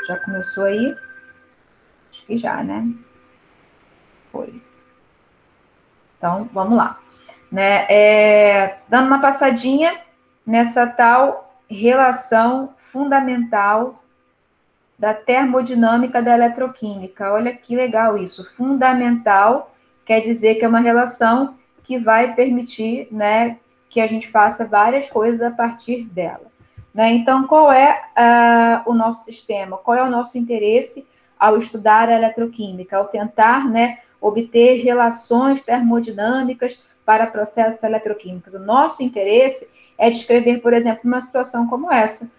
Já começou aí? Acho que já, né? Foi. Então, vamos lá. Né? Dando uma passadinha nessa tal relação fundamental da termodinâmica da eletroquímica. Olha que legal isso. Fundamental quer dizer que é uma relação que vai permitir, né, que a gente faça várias coisas a partir dela. Né? Então, qual é o nosso sistema? Qual é o nosso interesse ao estudar a eletroquímica? Ao tentar, né, obter relações termodinâmicas para processos eletroquímicos. O nosso interesse é descrever, por exemplo, uma situação como essa,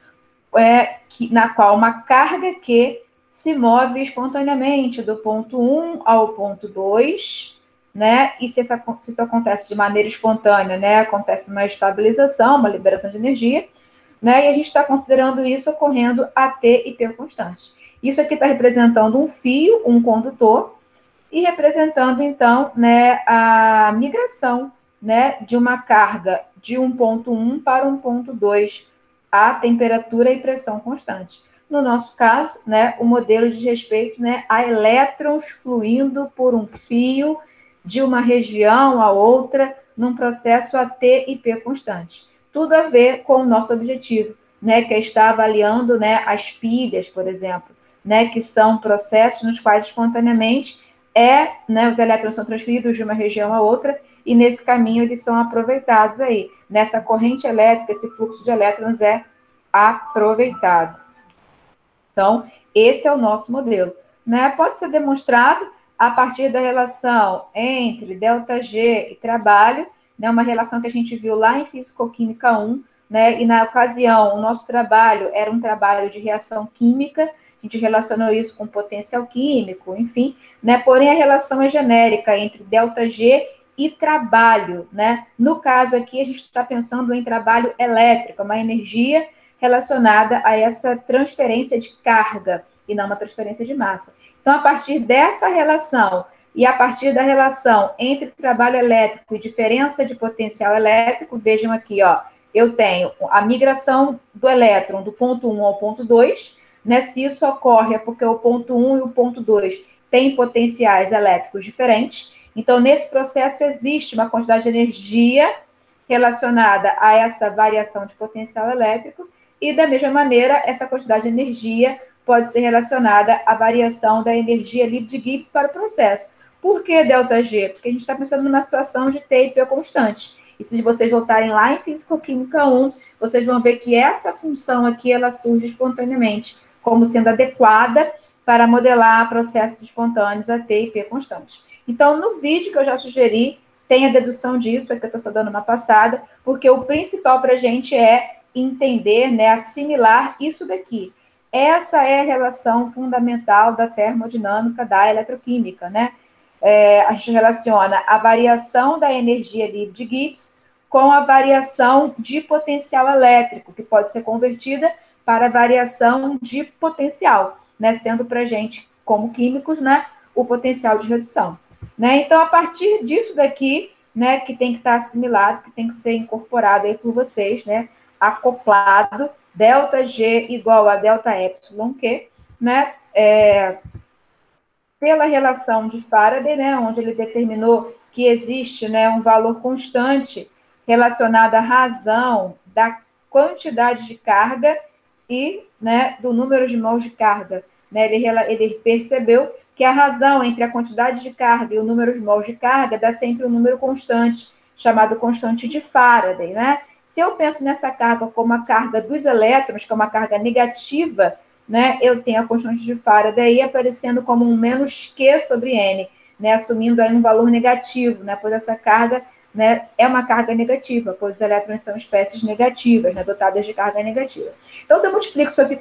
na qual uma carga Q se move espontaneamente do ponto 1 ao ponto 2, né? E se isso acontece de maneira espontânea, né? Acontece uma estabilização, uma liberação de energia, né? E a gente está considerando isso ocorrendo a T e P constantes. Isso aqui está representando um fio, um condutor, e representando, então, né, a migração, né, de uma carga de um ponto 1 para um ponto 2 a temperatura e pressão constante. No nosso caso, né, o modelo diz respeito, né, a elétrons fluindo por um fio de uma região a outra num processo a T e P constantes. Tudo a ver com o nosso objetivo, né, que é estar avaliando, né, as pilhas, por exemplo, né, que são processos nos quais espontaneamente né, os elétrons são transferidos de uma região a outra e nesse caminho eles são aproveitados aí. Nessa corrente elétrica, esse fluxo de elétrons é aproveitado. Então, esse é o nosso modelo. Né? Pode ser demonstrado a partir da relação entre ΔG e trabalho, né? Uma relação que a gente viu lá em Físico-Química 1, né? E na ocasião, o nosso trabalho era um trabalho de reação química, a gente relacionou isso com potencial químico, enfim, né? Porém, a relação é genérica entre ΔG e trabalho, né? No caso aqui, a gente está pensando em trabalho elétrico, uma energia relacionada a essa transferência de carga e não uma transferência de massa. Então, a partir dessa relação e a partir da relação entre trabalho elétrico e diferença de potencial elétrico, vejam aqui, ó, eu tenho a migração do elétron do ponto 1 ao ponto 2, né? Se isso ocorre é porque o ponto 1 e o ponto 2 têm potenciais elétricos diferentes. Então, nesse processo existe uma quantidade de energia relacionada a essa variação de potencial elétrico e, da mesma maneira, essa quantidade de energia pode ser relacionada à variação da energia livre de Gibbs para o processo. Por que ΔG? Porque a gente está pensando numa situação de T e P constante. E se vocês voltarem lá em Físico-Química 1, vocês vão ver que essa função aqui, ela surge espontaneamente, como sendo adequada para modelar processos espontâneos a T e P constantes. Então, no vídeo que eu já sugeri, tem a dedução disso, aqui eu estou só dando uma passada, porque o principal para a gente é entender, né, assimilar isso daqui. Essa é a relação fundamental da termodinâmica da eletroquímica, né? A gente relaciona a variação da energia livre de Gibbs com a variação de potencial elétrico, que pode ser convertida para a variação de potencial, né? Sendo para a gente, como químicos, né, o potencial de redução. Né? Então, a partir disso daqui, né, que tem que estar assimilado, que tem que ser incorporado aí por vocês, né, acoplado, ΔG igual a ΔΕ, né, pela relação de Faraday, né, onde ele determinou que existe, né, um valor constante relacionado à razão da quantidade de carga e, né, do número de mols de carga. Né? Ele percebeu que a razão entre a quantidade de carga e o número de mols de carga dá sempre um número constante, chamado constante de Faraday. Né? Se eu penso nessa carga como a carga dos elétrons, que é uma carga negativa, né, eu tenho a constante de Faraday aparecendo como um menos Q sobre N, né, assumindo aí um valor negativo, né, pois essa carga, né, é uma carga negativa, pois os elétrons são espécies negativas, né, dotadas de carga negativa. Então, se eu multiplico isso aqui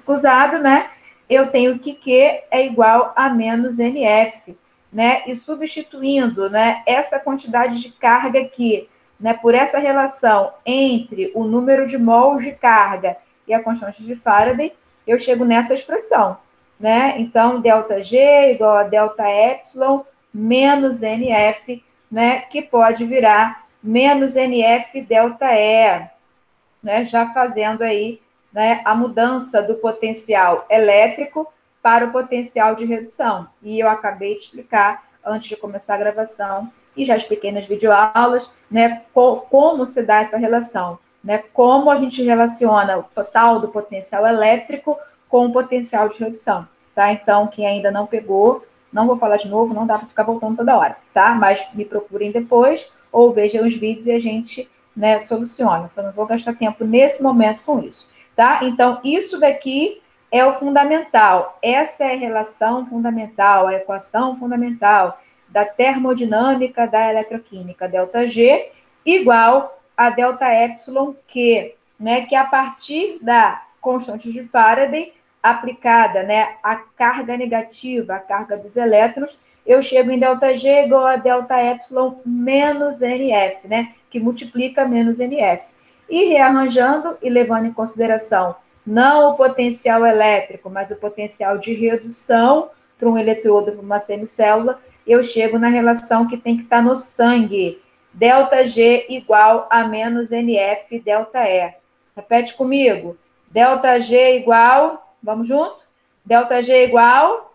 cruzado, né, eu tenho que Q é igual a menos NF, né, e substituindo, né, essa quantidade de carga aqui, né, por essa relação entre o número de mols de carga e a constante de Faraday, eu chego nessa expressão, né? Então, ΔG igual a ΔΕ menos NF, né? Que pode virar menos NF ΔE, né? Já fazendo aí, né, a mudança do potencial elétrico para o potencial de redução. E eu acabei de explicar antes de começar a gravação, e já expliquei nas videoaulas, né, como se dá essa relação, né, como a gente relaciona o total do potencial elétrico com o potencial de redução, tá? Então, quem ainda não pegou, não vou falar de novo, não dá para ficar voltando toda hora, tá? Mas me procurem depois ou vejam os vídeos e a gente, né, soluciona. Só não vou gastar tempo nesse momento com isso, tá? Então, isso daqui é o fundamental. Essa é a relação fundamental, a equação fundamental da termodinâmica da eletroquímica, ΔG igual a ΔΕ, né, que é a partir da constante de Faraday aplicada, né, a carga negativa, a carga dos elétrons, eu chego em ΔG igual a ΔΕ menos NF, né, que multiplica menos NF. E rearranjando e levando em consideração não o potencial elétrico, mas o potencial de redução para um eletrodo, para uma semicélula, eu chego na relação que tem que estar no sangue. ΔG igual a menos NF ΔE. Repete comigo. ΔG igual, vamos junto? ΔG igual...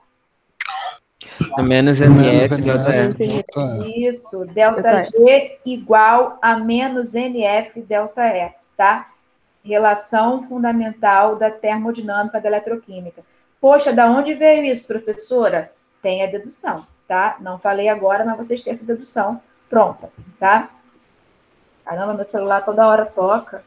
A menos NF ΔE. Isso, ΔG igual a menos NF ΔE, tá? Relação fundamental da termodinâmica da eletroquímica. Poxa, da onde veio isso, professora? Tem a dedução, tá? Não falei agora, mas vocês têm essa dedução pronta, tá? Caramba, meu celular toda hora toca.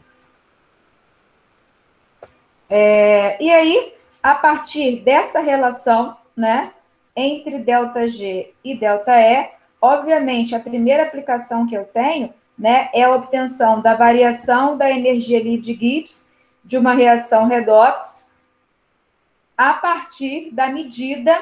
E aí, a partir dessa relação, né, entre ΔG e ΔE, obviamente, a primeira aplicação que eu tenho, né, é a obtenção da variação da energia livre de Gibbs de uma reação redox a partir da medida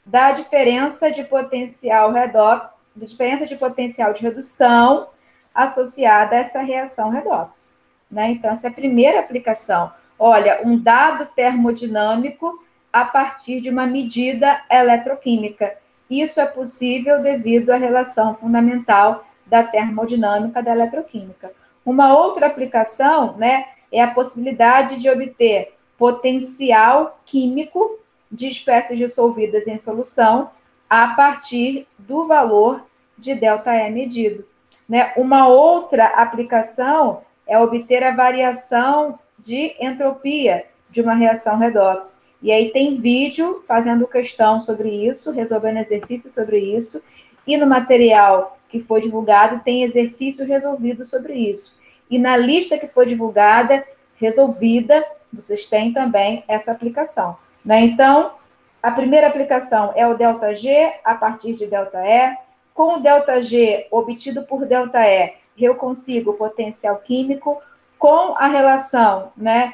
da diferença de potencial redox, da diferença de potencial de redução associada a essa reação redox, né? Então, essa é a primeira aplicação. Olha, um dado termodinâmico a partir de uma medida eletroquímica. Isso é possível devido à relação fundamental da termodinâmica da eletroquímica. Uma outra aplicação, né, é a possibilidade de obter potencial químico de espécies dissolvidas em solução a partir do valor de ΔE medido, né? Uma outra aplicação é obter a variação de entropia de uma reação redox. E aí tem vídeo fazendo questão sobre isso, resolvendo exercício sobre isso, e no material que foi divulgado tem exercício resolvido sobre isso. E na lista que foi divulgada, resolvida, vocês têm também essa aplicação, né? Então, a primeira aplicação é o ΔG a partir de ΔE. Com o ΔG obtido por ΔE, eu consigo o potencial químico. Com a relação, né,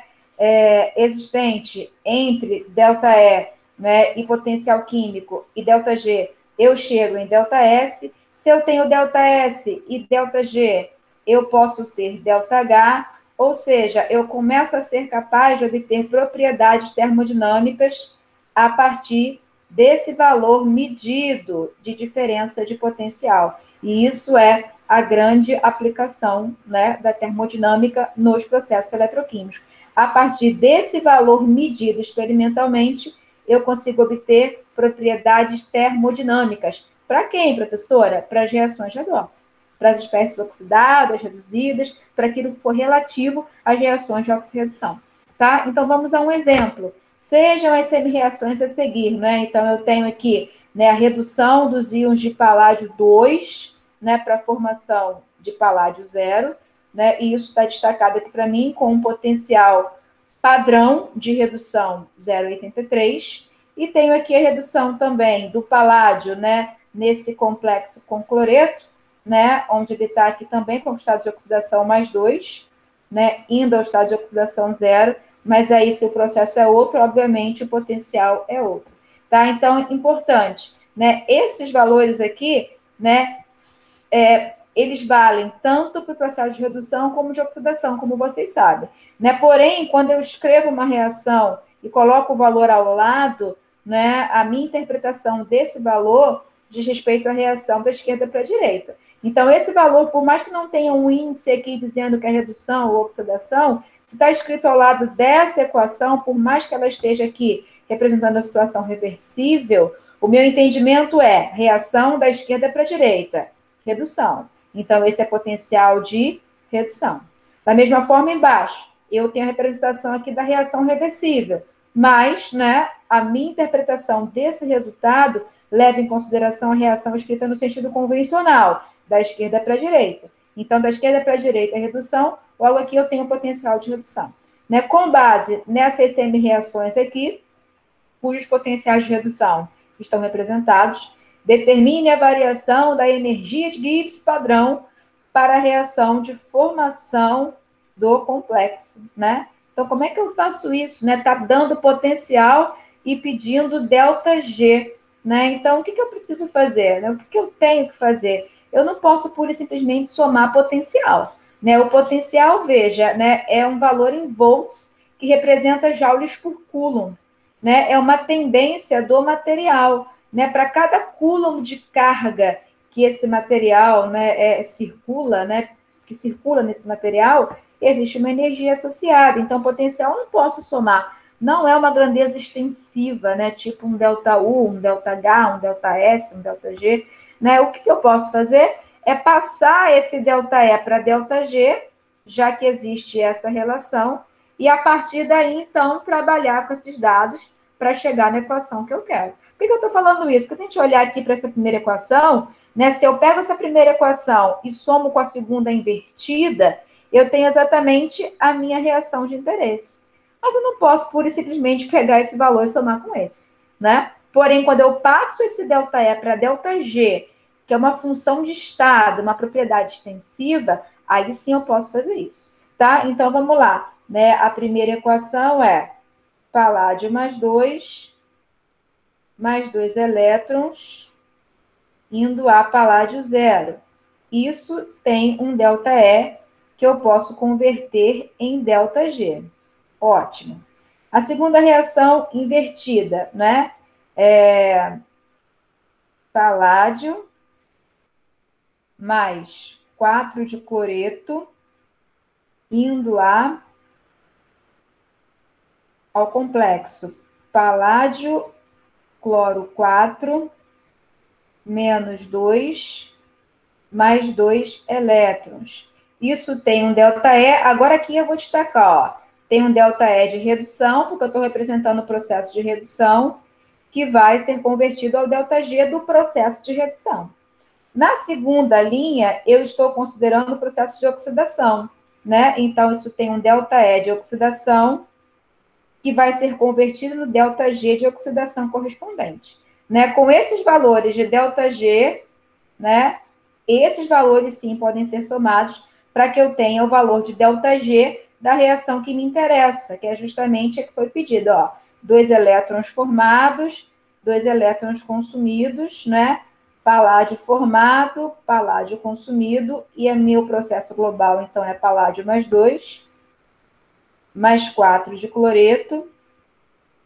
existente entre ΔE, né, e potencial químico e ΔG, eu chego em ΔS. Se eu tenho ΔS e ΔG, eu posso ter ΔH, ou seja, eu começo a ser capaz de obter propriedades termodinâmicas a partir desse valor medido de diferença de potencial. E isso é a grande aplicação, né, da termodinâmica nos processos eletroquímicos. A partir desse valor medido experimentalmente, eu consigo obter propriedades termodinâmicas. Para quem, professora? Para as reações redox, para as espécies oxidadas, reduzidas, para aquilo que for relativo às reações de oxirredução. Tá? Então, vamos a um exemplo. Sejam as semi-reações a seguir, né? Então, eu tenho aqui, né, a redução dos íons de paládio 2, né, para a formação de paládio 0, né? E isso está destacado aqui para mim com um potencial padrão de redução 0,83. E tenho aqui a redução também do paládio, né, nesse complexo com cloreto, né, onde ele está aqui também com o estado de oxidação mais 2, né, indo ao estado de oxidação 0, mas aí se o processo é outro, obviamente o potencial é outro, tá? Então, importante, né, esses valores aqui, né, eles valem tanto para o processo de redução como de oxidação, como vocês sabem, né? Porém, quando eu escrevo uma reação e coloco o valor ao lado, né, a minha interpretação desse valor diz respeito à reação da esquerda para a direita. Então, esse valor, por mais que não tenha um índice aqui dizendo que é redução ou oxidação, Se está escrito ao lado dessa equação, por mais que ela esteja aqui representando a situação reversível, o meu entendimento é reação da esquerda para a direita, redução. Então, esse é potencial de redução. Da mesma forma, embaixo, eu tenho a representação aqui da reação reversível, mas, né, a minha interpretação desse resultado leva em consideração a reação escrita no sentido convencional, da esquerda para a direita. Então, da esquerda para a direita é redução, logo aqui eu tenho potencial de redução. Né? Com base nessas semi-reações aqui, cujos potenciais de redução estão representados, determine a variação da energia de Gibbs padrão para a reação de formação do complexo, né? Então, como é que eu faço isso? Né? Tá dando potencial e pedindo ΔG, né? Então, o que eu preciso fazer? Né? O que eu tenho que fazer? Eu não posso pura e simplesmente somar potencial, né? O potencial, veja, né, é um valor em volts que representa joules por coulomb, né? É uma tendência do material, né? Para cada coulomb de carga que esse material, né, circula, né, que circula nesse material, existe uma energia associada. Então, potencial eu não posso somar. Não é uma grandeza extensiva, né, tipo um ΔU, um ΔH, um ΔS, um ΔG. Né? O que eu posso fazer é passar esse ΔE para ΔG, já que existe essa relação, e a partir daí, então, trabalhar com esses dados para chegar na equação que eu quero. Por que eu estou falando isso? Porque se a gente olhar aqui para essa primeira equação, né, se eu pego essa primeira equação e somo com a segunda invertida, eu tenho exatamente a minha reação de interesse. Mas eu não posso pura e simplesmente pegar esse valor e somar com esse, né? Porém, quando eu passo esse ΔE para ΔG, que é uma função de estado, uma propriedade extensiva, aí sim eu posso fazer isso, tá? Então, vamos lá, né? A primeira equação é paládio mais 2 elétrons indo a paládio 0. Isso tem um ΔE que eu posso converter em ΔG. Ótimo. A segunda reação invertida, né? Paládio mais 4 de cloreto indo ao complexo paládio cloro 4 menos 2 mais 2 elétrons. Isso tem um ΔE. Agora aqui eu vou destacar, ó. Tem um ΔE de redução, porque eu estou representando o processo de redução, que vai ser convertido ao ΔG do processo de redução. Na segunda linha, eu estou considerando o processo de oxidação, né? Então, isso tem um ΔE de oxidação, que vai ser convertido no ΔG de oxidação correspondente. Né? Com esses valores de ΔG, né? Esses valores, sim, podem ser somados para que eu tenha o valor de ΔG da reação que me interessa, que é justamente a que foi pedido, ó. 2 elétrons formados, 2 elétrons consumidos, né? Paládio formado, paládio consumido, e o meu processo global, então, é paládio mais 2, mais 4 de cloreto,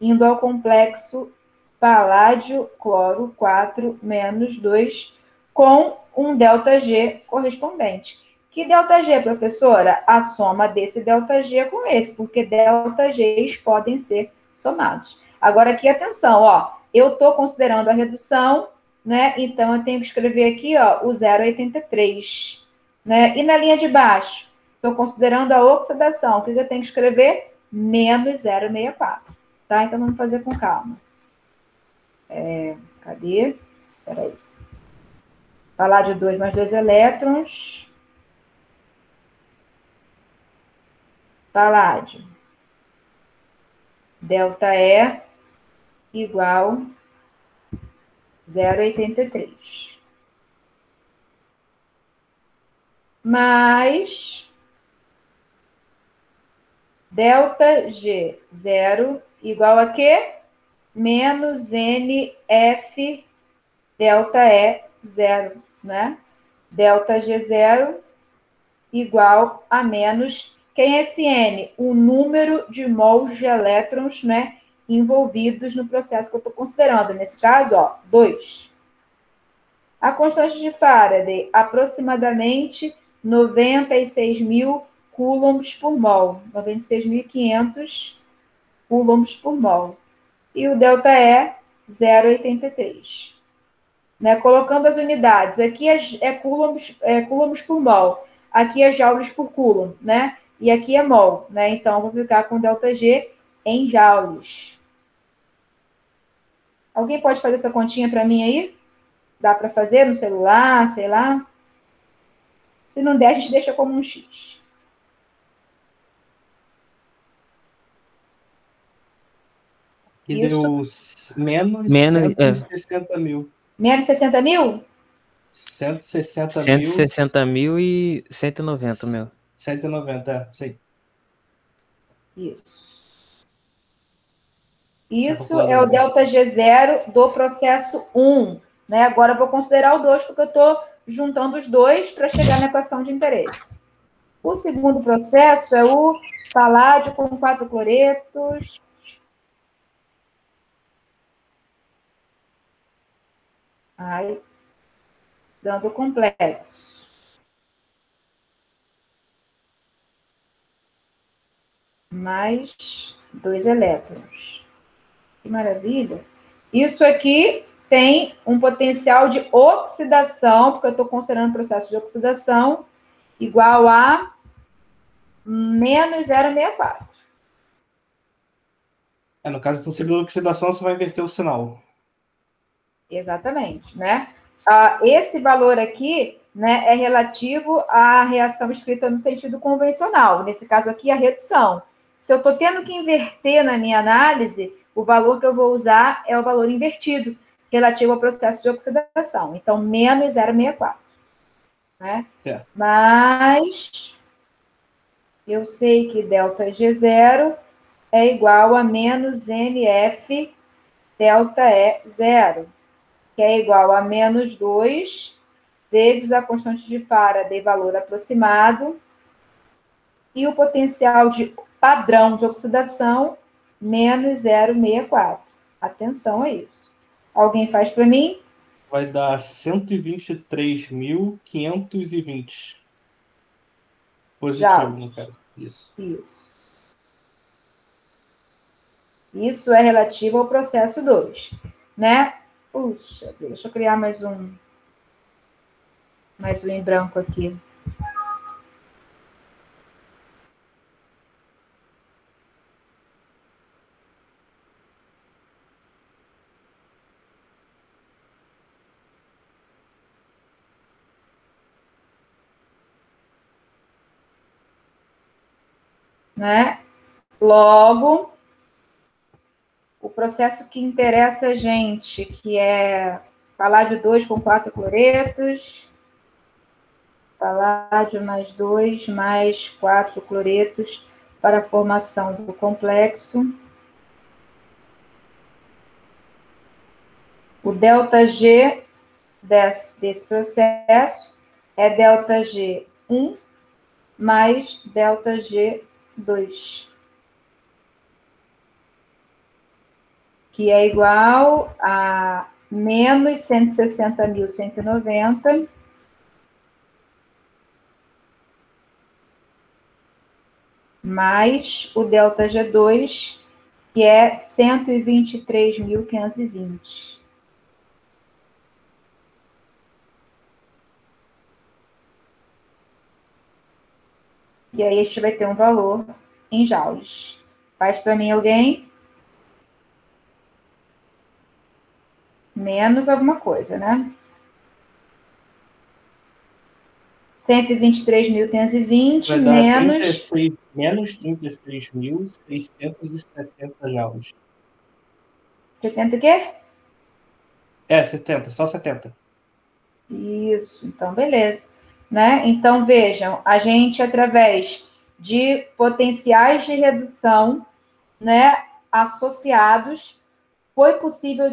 indo ao complexo paládio cloro 4 menos 2, com um ΔG correspondente. Que ΔG, professora? A soma desse ΔG com esse, porque ΔGs podem ser somados. Agora aqui, atenção, ó, eu estou considerando a redução, né? Então, eu tenho que escrever aqui, ó, o 0,83, né? E na linha de baixo, estou considerando a oxidação. O que eu tenho que escrever? Menos 0,64, tá? Então, vamos fazer com calma. Cadê? Peraí. Paládio 2 mais 2 elétrons. Paládio. ΔE igual 0,83. Mais ΔG 0 igual a quê? Menos NF ΔE 0, né? ΔG 0 igual a menos... Quem é esse N? O número de mols de elétrons, né, envolvidos no processo que eu estou considerando. Nesse caso, ó, 2. A constante de Faraday, aproximadamente 96.400 coulombs por mol, 96.500 coulombs por mol. E o ΔE, 0,83. Né? Colocando as unidades, aqui é coulombs por mol, aqui é joules por coulomb, né? E aqui é mol, né? Então, vou ficar com ΔG em joules. Alguém pode fazer essa continha para mim aí? Dá para fazer no celular, sei lá? Se não der, a gente deixa como um X. E deu menos 160 mil. Menos 60 mil? 160 mil. 160 mil e 190 mil. 190, sim. Isso é o ΔG0 do processo 1. Né? Agora eu vou considerar o 2, porque eu estou juntando os dois para chegar na equação de interesse. O segundo processo é o paládio com 4 cloretos. Ai, dando complexo. Mais 2 elétrons. Que maravilha. Isso aqui tem um potencial de oxidação, porque eu estou considerando o processo de oxidação, igual a menos 0,64. No caso, então, segundo a oxidação, você vai inverter o sinal. Exatamente, né? Esse valor aqui, né, é relativo à reação escrita no sentido convencional. Nesse caso aqui, a redução. Se eu estou tendo que inverter na minha análise, o valor que eu vou usar é o valor invertido, relativo ao processo de oxidação. Então, menos 0,64. Né? Certo. Mas eu sei que ΔG0 é igual a menos NF ΔE0, que é igual a menos 2 vezes a constante de Faraday, valor aproximado, e o potencial de padrão de oxidação, menos 0,64. Atenção a isso. Alguém faz para mim? Vai dar 123.520. Positivo, no caso. Isso. Isso é relativo ao processo 2, né? Puxa, deixa eu criar mais um em branco aqui. Né? Logo, o processo que interessa a gente, que é paládio 2 com 4 cloretos, paládio mais 2 mais 4 cloretos para a formação do complexo. O ΔG desse processo é ΔG1 mais ΔG2, que é igual a menos 160.190 mais o ΔG2, que é 123.520. E aí a gente vai ter um valor em joules. Faz para mim alguém? Menos alguma coisa, né? 123.520 menos... Menos 36.670 joules. 70 o quê? 70, só 70. Isso, então beleza. Né? Então, vejam, a gente, através de potenciais de redução, né, associados, foi possível,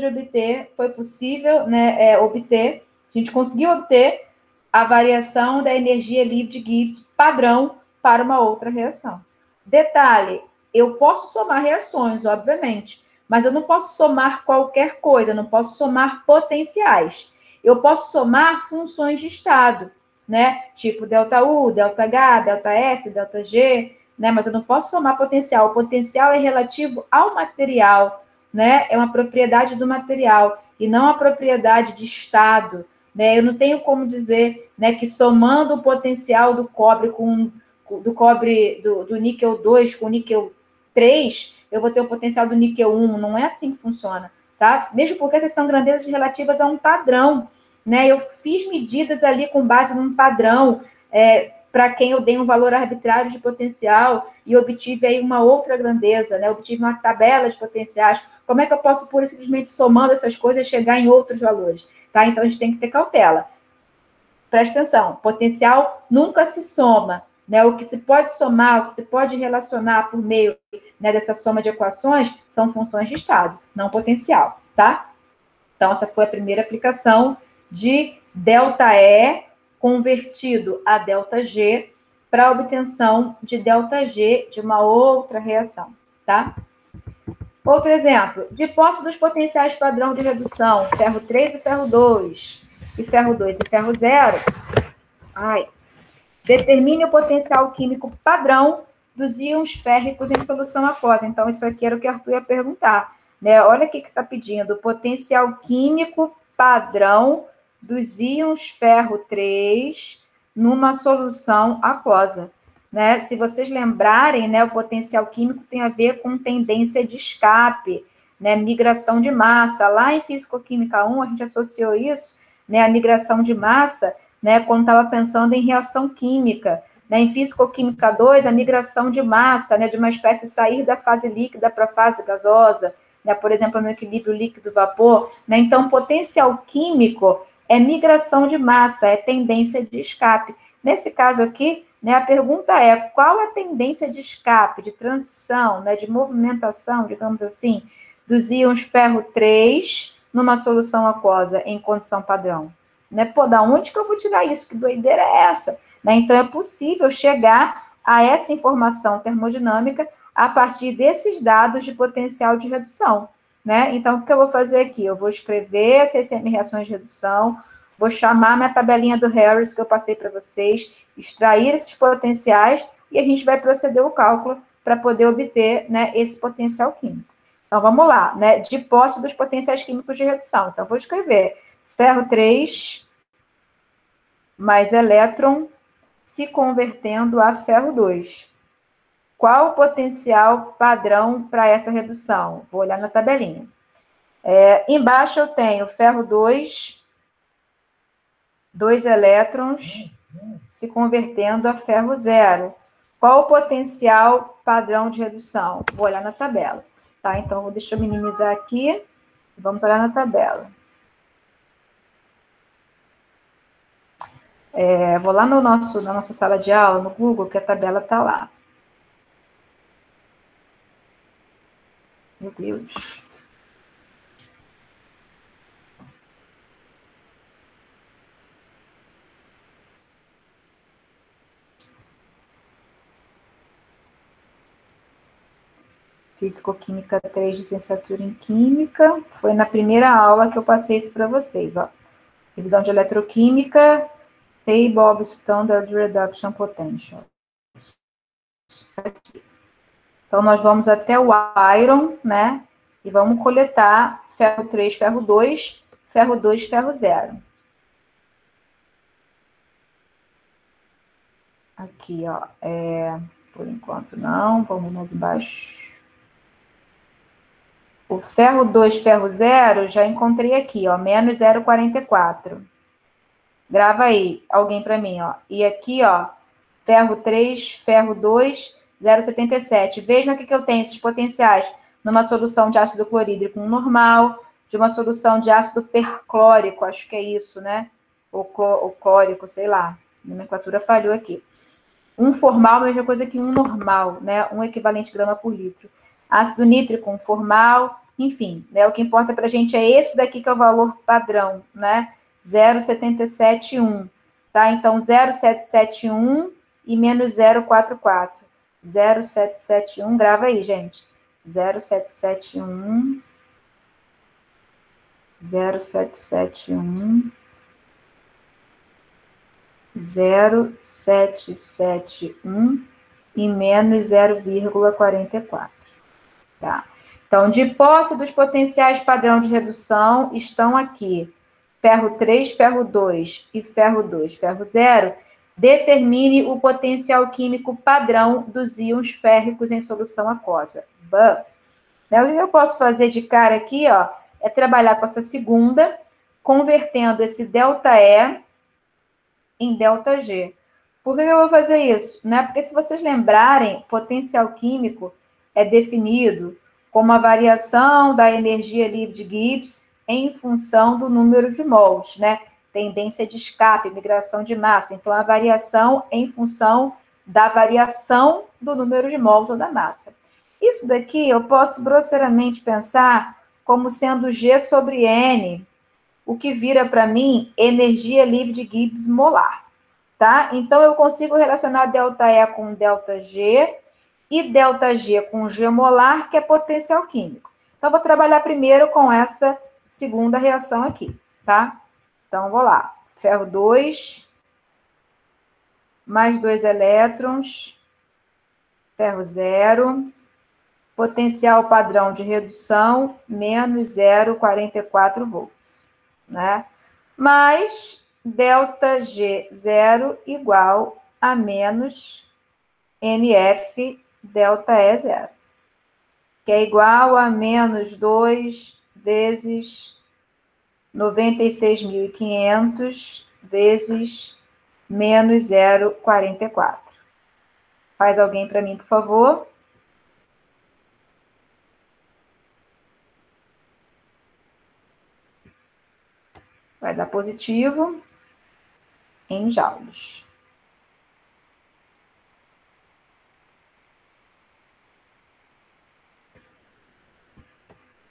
né, obter, a gente conseguiu obter a variação da energia livre de Gibbs padrão para uma outra reação. Detalhe, eu posso somar reações, obviamente, mas eu não posso somar qualquer coisa, não posso somar potenciais. Eu posso somar funções de estado. né? Tipo delta U, delta H, delta S, delta G, né? Mas eu não posso somar potencial. O potencial é relativo ao material, né? É uma propriedade do material e não a propriedade de estado, né? Eu não tenho como dizer, né, que somando o potencial do cobre do níquel 2 com o níquel 3, eu vou ter o potencial do níquel 1. Não é assim que funciona, tá? Mesmo porque essas são grandezas relativas a um padrão, né? Eu fiz medidas ali com base num padrão, para quem eu dei um valor arbitrário de potencial e obtive aí uma outra grandeza, né? Obtive uma tabela de potenciais. Como é que eu posso, pura e simplesmente somando essas coisas, chegar em outros valores? Tá? Então, a gente tem que ter cautela. Presta atenção, potencial nunca se soma, né? O que se pode somar, o que se pode relacionar por meio, né, dessa soma de equações são funções de estado, não potencial, tá? Então, essa foi a primeira aplicação de ΔE convertido a ΔG para a obtenção de ΔG de uma outra reação, tá? Outro exemplo, de posse dos potenciais padrão de redução, ferro 3 e ferro 2, e ferro 2 e ferro 0, determine o potencial químico padrão dos íons férricos em solução aquosa. Então, isso aqui era o que o Arthur ia perguntar, né? Olha o que está pedindo, o potencial químico padrão dos íons ferro 3 numa solução aquosa, né? Se vocês lembrarem, né, o potencial químico tem a ver com tendência de escape, né, migração de massa. Lá em Físico-Química 1, a gente associou isso, né, a migração de massa, né, quando estava pensando em reação química. Né, em Físico-Química 2, a migração de massa, né, de uma espécie sair da fase líquida para a fase gasosa, né, por exemplo, no equilíbrio líquido-vapor. Né, então, potencial químico é migração de massa, é tendência de escape. Nesse caso aqui, né, a pergunta é, qual a tendência de escape, de transição, né, de movimentação, digamos assim, dos íons ferro 3 numa solução aquosa em condição padrão? Né? Pô, da onde que eu vou tirar isso? Que doideira é essa? Né? Então, é possível chegar a essa informação termodinâmica a partir desses dados de potencial de redução. Né? Então, o que eu vou fazer aqui? Eu vou escrever as CCM reações de redução, vou chamar minha tabelinha do Harris que eu passei para vocês, extrair esses potenciais e a gente vai proceder o cálculo para poder obter, né, esse potencial químico. Então, vamos lá, né? De posse dos potenciais químicos de redução. Então, vou escrever ferro 3 mais elétron se convertendo a ferro 2. Qual o potencial padrão para essa redução? Vou olhar na tabelinha. Embaixo eu tenho ferro 2, 2 elétrons se convertendo a ferro 0. Qual o potencial padrão de redução? Vou olhar na tabela. Tá? Então, deixa eu minimizar aqui e vamos olhar na tabela. Vou lá na nossa sala de aula, no Google, que a tabela está lá. Meu Deus. Físico-Química 3, licenciatura em Química. Foi na primeira aula que eu passei isso para vocês, ó. Revisão de Eletroquímica, Table of Standard Reduction Potential. Aqui. Então, nós vamos até o iron, né? E vamos coletar ferro 3, ferro 2, ferro 2, ferro 0. Aqui, ó. Por enquanto não, vamos mais embaixo. O ferro 2, ferro 0, já encontrei aqui, ó, menos 0,44. Grava aí, alguém para mim, ó. E aqui, ó, ferro 3, ferro 2, 0,77. Vejam aqui que eu tenho esses potenciais numa solução de ácido clorídrico normal, de uma solução de ácido perclórico, acho que é isso, né? Ou clórico, sei lá. A nomenclatura falhou aqui. Um formal é a mesma coisa que um normal, né? Um equivalente grama por litro. Ácido nítrico, um formal, enfim, né? O que importa para a gente é esse daqui que é o valor padrão, né? 0,771, tá? Então, 0,771 e menos 0,44. 0,771, grava aí, gente. 0,771, 0,771 0,771 e menos 0,44. Tá? Então, de posse dos potenciais padrão de redução, estão aqui ferro 3, ferro 2 e ferro 2, ferro 0. Determine o potencial químico padrão dos íons férricos em solução aquosa. O que eu posso fazer de cara aqui, ó, é trabalhar com essa segunda, convertendo esse ΔE em ΔG. Por que eu vou fazer isso? Porque se vocês lembrarem, potencial químico é definido como a variação da energia livre de Gibbs em função do número de mols, né? Tendência de escape, migração de massa. Então, a variação em função da variação do número de mols ou da massa. Isso daqui eu posso grosseiramente pensar como sendo G sobre N, o que vira para mim energia livre de Gibbs molar. Tá? Então, eu consigo relacionar ΔE com ΔG e ΔG com G molar, que é potencial químico. Então, vou trabalhar primeiro com essa segunda reação aqui, tá? Então, vou lá. Ferro 2, mais 2 elétrons, ferro 0, potencial padrão de redução, menos 0,44 volts, né? Mais ΔG0 igual a menos NF ΔE0, que é igual a menos 2 vezes 96.500 vezes menos 0,44. Faz alguém para mim, por favor. Vai dar positivo em joules.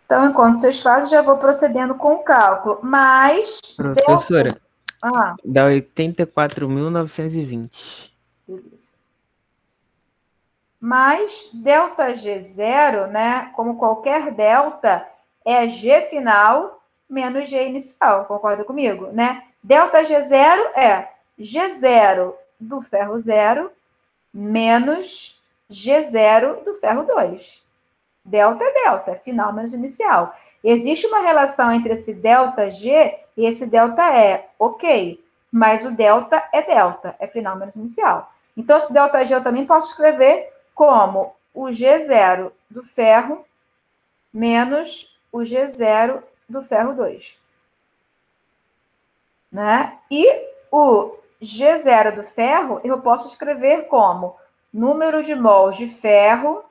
Então, enquanto vocês fazem, já vou procedendo com o cálculo. Mas... Professora, dá 84.920. Beleza. Mais ΔG0, né? Como qualquer delta, é G final menos G inicial. Concorda comigo, né? ΔG0 é G0 do ferro 0 menos G0 do ferro 2. Delta é delta, é final menos inicial. Existe uma relação entre esse ΔG e esse ΔE, ok. Mas o delta, é final menos inicial. Então, esse ΔG eu também posso escrever como o G0 do ferro menos o G0 do ferro 2. Né? E o G0 do ferro eu posso escrever como número de mols de ferro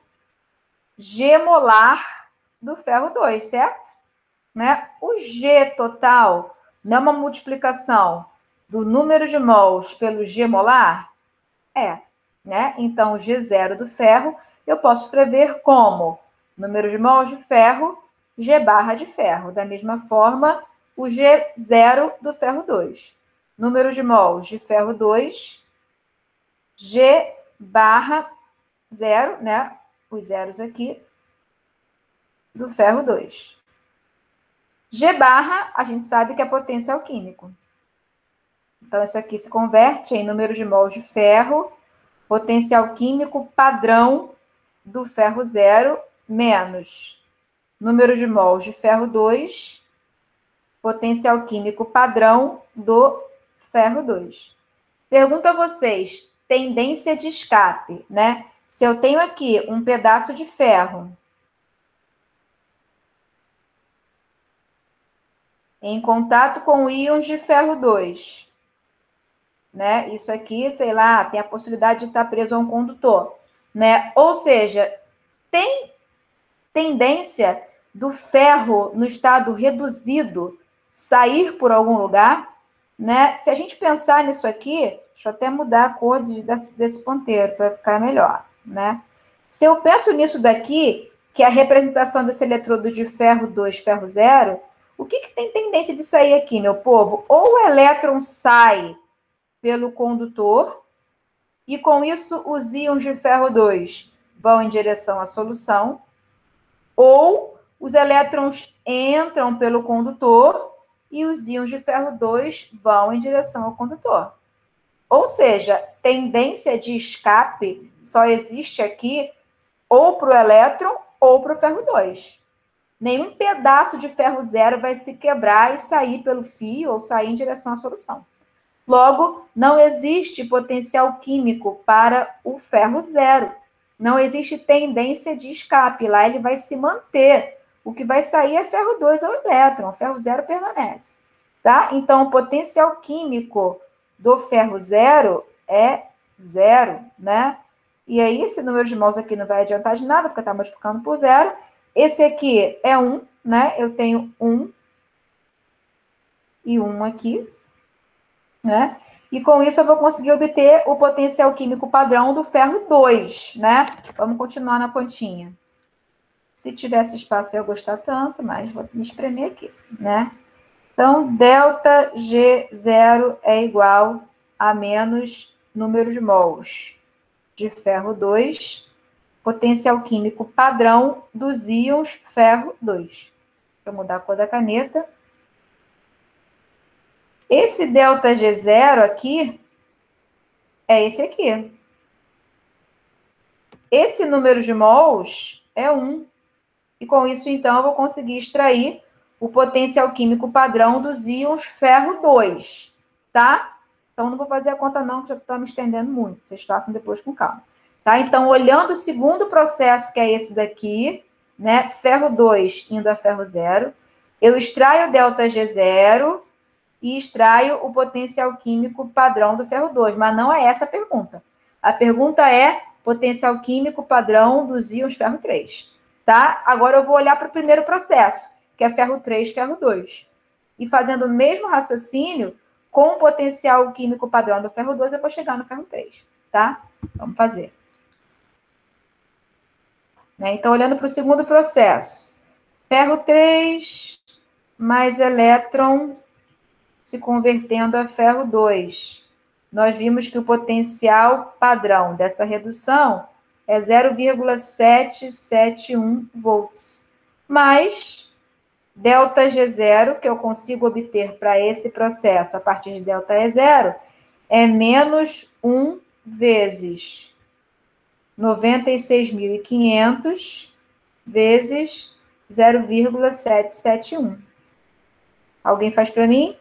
G molar do ferro 2, certo? Né? O G total não é uma multiplicação do número de mols pelo G molar? É, né? Então, o G0 do ferro eu posso escrever como número de mols de ferro, G barra de ferro. Da mesma forma, o G0 do ferro 2. Número de mols de ferro 2, G barra 0, né? Os zeros aqui, do ferro 2. G barra, a gente sabe que é potencial químico. Então, isso aqui se converte em número de mols de ferro, potencial químico padrão do ferro 0, menos número de mols de ferro 2, potencial químico padrão do ferro 2. Pergunto a vocês, tendência de escape, né? Se eu tenho aqui um pedaço de ferro em contato com íons de ferro 2, né? Isso aqui, sei lá, tem a possibilidade de estar preso a um condutor, né? Ou seja, tem tendência do ferro no estado reduzido sair por algum lugar, né? Se a gente pensar nisso aqui, deixa eu até mudar a cor desse ponteiro para ficar melhor, né? Se eu penso nisso daqui, que é a representação desse eletrodo de ferro 2, ferro 0, o que tem tendência de sair aqui, meu povo? Ou o elétron sai pelo condutor, e com isso os íons de ferro 2 vão em direção à solução, ou os elétrons entram pelo condutor e os íons de ferro 2 vão em direção ao condutor. Ou seja, tendência de escape só existe aqui ou para o elétron ou para o ferro 2. Nenhum pedaço de ferro 0 vai se quebrar e sair pelo fio ou sair em direção à solução. Logo, não existe potencial químico para o ferro 0. Não existe tendência de escape. Lá ele vai se manter. O que vai sair é ferro 2 ou elétron. O ferro 0 permanece. Tá? Então, o potencial químico do ferro 0 é 0, né? E aí, esse número de mols aqui não vai adiantar de nada, porque está multiplicando por 0. Esse aqui é 1, né? Eu tenho 1 e 1 aqui, né? E com isso eu vou conseguir obter o potencial químico padrão do ferro 2, né? Vamos continuar na continha. Se tivesse espaço eu ia gostar tanto, mas vou me espremer aqui, né? Então, delta G0 é igual a menos número de mols de ferro 2, potencial químico padrão dos íons ferro 2. Vou mudar a cor da caneta. Esse delta G0 aqui é esse aqui. Esse número de mols é 1. E com isso, então, eu vou conseguir extrair o potencial químico padrão dos íons ferro 2, tá? Então, não vou fazer a conta não, que já estou me estendendo muito. Vocês façam depois com calma. Tá? Então, olhando o segundo processo, que é esse daqui, né? Ferro 2 indo a ferro 0, eu extraio o delta G0 e extraio o potencial químico padrão do ferro 2, mas não é essa a pergunta. A pergunta é potencial químico padrão dos íons ferro 3, tá? Agora eu vou olhar para o primeiro processo, que é ferro 3, ferro 2. E fazendo o mesmo raciocínio, com o potencial químico padrão do ferro 2, eu vou chegar no ferro 3, tá? Vamos fazer. Né? Então, olhando para o segundo processo, ferro 3 mais elétron se convertendo a ferro 2. Nós vimos que o potencial padrão dessa redução é 0,771 volts. Mais delta G0, que eu consigo obter para esse processo a partir de delta E0, é menos 1 vezes 96.500 vezes 0,771. Alguém faz para mim?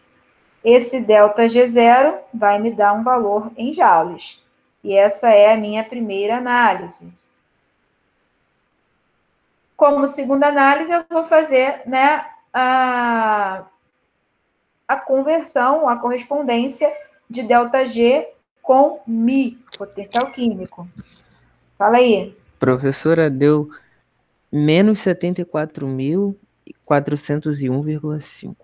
Esse delta G0 vai me dar um valor em joules. E essa é a minha primeira análise. Como segunda análise, eu vou fazer, né, a conversão, a correspondência de delta G com Mi, potencial químico. Fala aí. Professora, deu menos 74.401,5.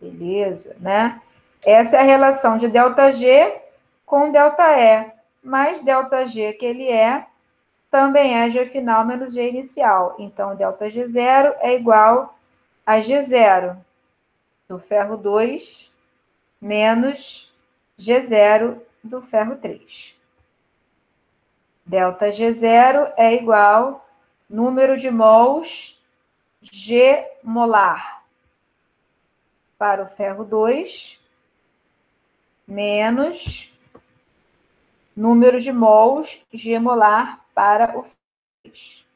Beleza, né? Essa é a relação de delta G com delta E. Mais delta G que ele é, também é G final menos G inicial. Então, delta G0 é igual a G0 do ferro 2 menos G0 do ferro 3. Delta G0 é igual número de mols G molar para o ferro 2 menos número de mols G molar para o ferro 3.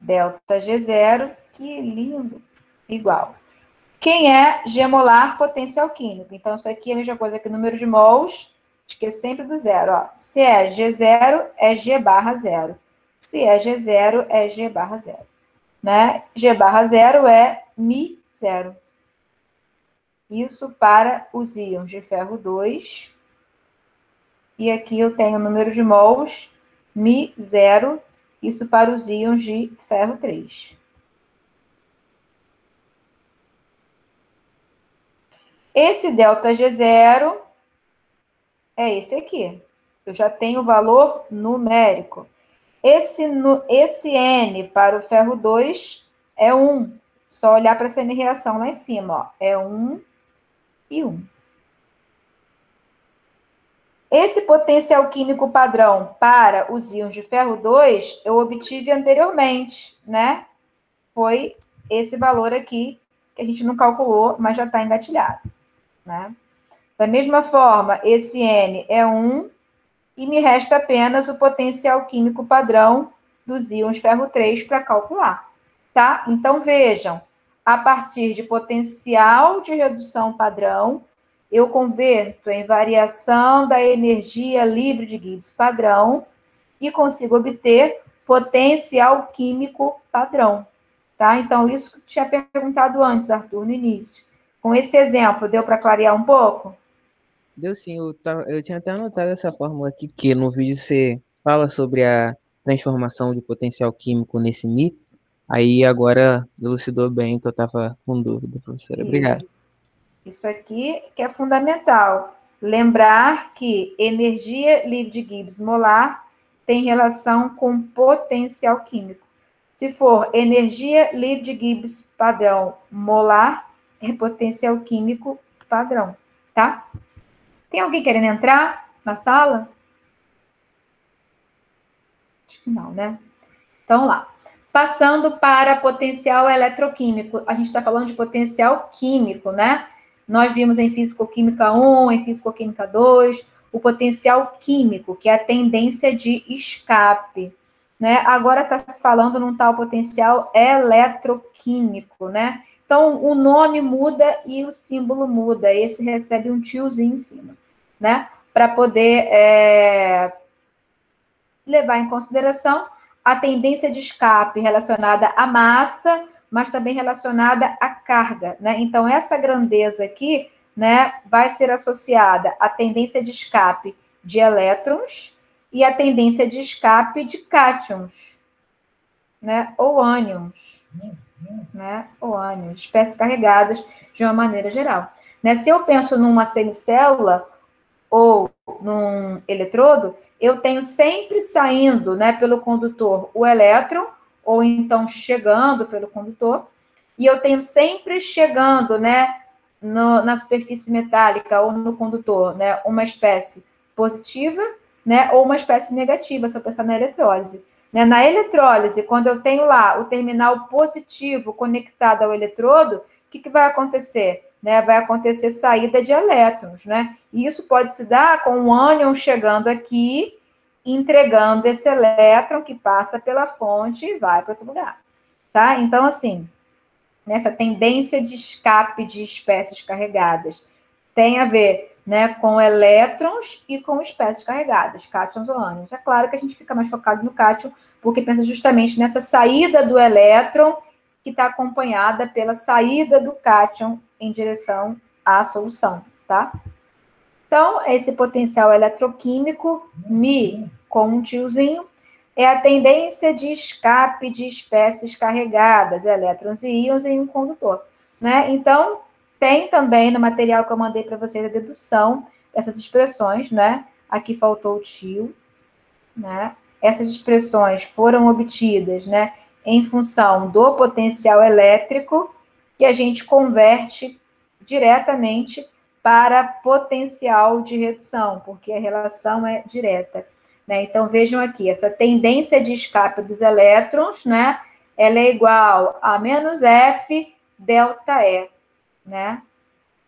Delta G0, que lindo, igual. Quem é G molar potencial químico? Então, isso aqui é a mesma coisa que número de mols, esqueço sempre do zero. Ó. Se é G0, é G barra 0. Se é G0, é G barra 0. Né? G barra 0 é Mi 0. Isso para os íons de ferro 2. E aqui eu tenho o número de mols Mi 0. Isso para os íons de ferro 3. Esse delta G0 é esse aqui. Eu já tenho o valor numérico. Esse N para o ferro 2 é 1. Só olhar para essa reação lá em cima. Ó. É 1 e 1. Esse potencial químico padrão para os íons de ferro 2, eu obtive anteriormente, né? Foi esse valor aqui, que a gente não calculou, mas já está engatilhado. né? Da mesma forma, esse N é 1 e me resta apenas o potencial químico padrão dos íons ferro 3 para calcular, tá? Então, vejam, a partir de potencial de redução padrão, eu converto em variação da energia livre de Gibbs padrão e consigo obter potencial químico padrão, tá? Então, isso que eu tinha perguntado antes, Arthur, no início. Com esse exemplo, deu para clarear um pouco? Deu sim, eu tinha até anotado essa fórmula aqui, que no vídeo você fala sobre a transformação de potencial químico nesse Mi. Aí agora elucidou bem que eu estava com dúvida, professora. Obrigado. Isso aqui que é fundamental. Lembrar que energia livre de Gibbs molar tem relação com potencial químico. Se for energia livre de Gibbs padrão molar, é potencial químico padrão, tá? Tem alguém querendo entrar na sala? Acho que não, né? Então, lá. Passando para potencial eletroquímico. A gente está falando de potencial químico, né? Nós vimos em Físico-Química 1, em Físico-Química 2, o potencial químico, que é a tendência de escape, né? Agora está se falando num tal potencial eletroquímico, né? Então, o nome muda e o símbolo muda. Esse recebe um tiozinho em cima, né? Para poder levar em consideração a tendência de escape relacionada à massa, mas também relacionada à carga, né? Então, essa grandeza aqui, né, vai ser associada à tendência de escape de elétrons e à tendência de escape de cátions, né, ou ânions, né, ou ânions, espécies carregadas de uma maneira geral. Né? Se eu penso numa semicélula ou num eletrodo, eu tenho sempre saindo, né, pelo condutor o elétron, ou então chegando pelo condutor, e eu tenho sempre chegando, né, na superfície metálica ou no condutor, né, uma espécie positiva, né, ou uma espécie negativa, se eu pensar na eletrólise. Né? Na eletrólise, quando eu tenho lá o terminal positivo conectado ao eletrodo, o que vai acontecer? Né, vai acontecer saída de elétrons, né? E isso pode se dar com o ânion chegando aqui, entregando esse elétron que passa pela fonte e vai para outro lugar, tá? Então, assim, nessa tendência de escape de espécies carregadas tem a ver, né, com elétrons e com espécies carregadas, cátions ou ânions. É claro que a gente fica mais focado no cátion, porque pensa justamente nessa saída do elétron que está acompanhada pela saída do cátion em direção à solução, tá? Então, esse potencial eletroquímico, Mi com um tiozinho, é a tendência de escape de espécies carregadas, elétrons e íons em um condutor, né? Então, tem também no material que eu mandei para vocês a dedução dessas expressões, né? Aqui faltou o tio, né? Essas expressões foram obtidas, né, em função do potencial elétrico que a gente converte diretamente para potencial de redução, porque a relação é direta, né? Então, vejam aqui, essa tendência de escape dos elétrons, né, ela é igual a menos F delta E, né?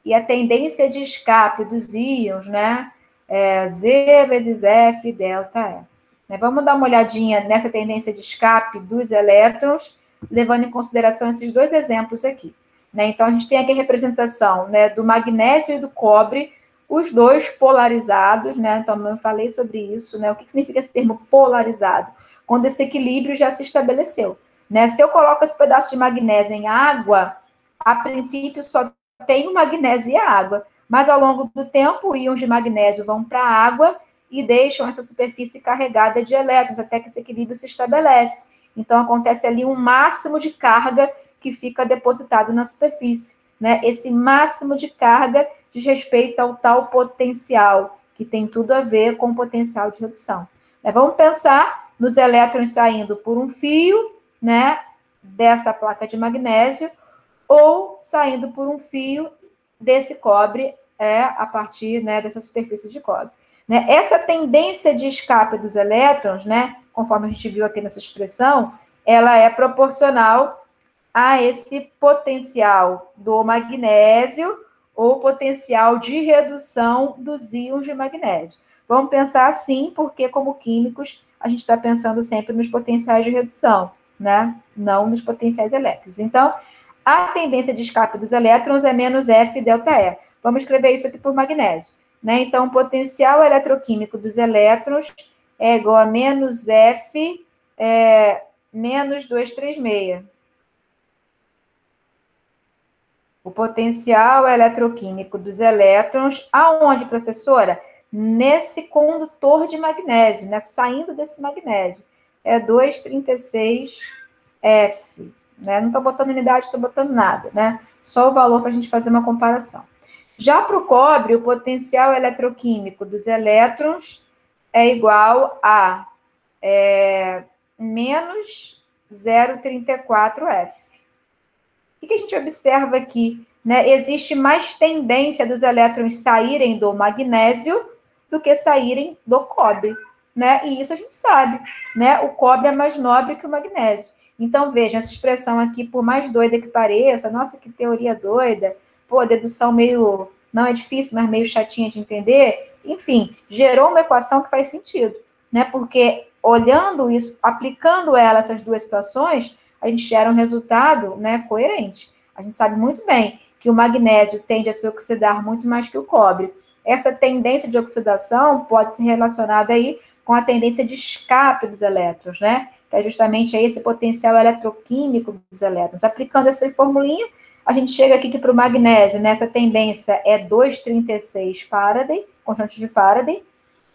E a tendência de escape dos íons, né, é Z vezes F delta E. Vamos dar uma olhadinha nessa tendência de escape dos elétrons, levando em consideração esses dois exemplos aqui. Então, a gente tem aqui a representação, né, do magnésio e do cobre, os dois polarizados, né? Então, eu falei sobre isso, né? O que significa esse termo polarizado? Quando esse equilíbrio já se estabeleceu, né? Se eu coloco esse pedaço de magnésio em água, a princípio só tem o magnésio e a água, mas ao longo do tempo, íons de magnésio vão para a água e deixam essa superfície carregada de elétrons, até que esse equilíbrio se estabelece. Então, acontece ali um máximo de carga que fica depositado na superfície, né? Esse máximo de carga diz respeito ao tal potencial, que tem tudo a ver com o potencial de redução. Vamos pensar nos elétrons saindo por um fio, né, dessa placa de magnésio, ou saindo por um fio desse cobre, a partir, né, dessa superfície de cobre. Né? Essa tendência de escape dos elétrons, né, conforme a gente viu aqui nessa expressão, ela é proporcional a esse potencial do magnésio ou potencial de redução dos íons de magnésio. Vamos pensar assim, porque como químicos, a gente está pensando sempre nos potenciais de redução, né? Não nos potenciais elétricos. Então, a tendência de escape dos elétrons é menos F delta E. Vamos escrever isso aqui por magnésio, né? Então, o potencial eletroquímico dos elétrons é igual a menos F menos 236. O potencial eletroquímico dos elétrons, aonde, professora? Nesse condutor de magnésio, né? Saindo desse magnésio. É 236F. Né? Não estou botando unidade, estou botando nada, né? Só o valor para a gente fazer uma comparação. Já para o cobre, o potencial eletroquímico dos elétrons é igual a menos 0,34F. O que a gente observa aqui? Né? Existe mais tendência dos elétrons saírem do magnésio do que saírem do cobre. Né? E isso a gente sabe. Né? O cobre é mais nobre que o magnésio. Então, vejam, essa expressão aqui, por mais doida que pareça, nossa, que teoria doida, pô, dedução meio, não é difícil, mas meio chatinha de entender, enfim, gerou uma equação que faz sentido, né? Porque olhando isso, aplicando ela, essas duas situações, a gente gera um resultado, né, coerente. A gente sabe muito bem que o magnésio tende a se oxidar muito mais que o cobre. Essa tendência de oxidação pode ser relacionada aí com a tendência de escape dos elétrons, né? Que é justamente esse potencial eletroquímico dos elétrons. Aplicando essa formulinha, a gente chega aqui que para o magnésio, né, essa tendência é 2,36 Faraday, constante de Faraday,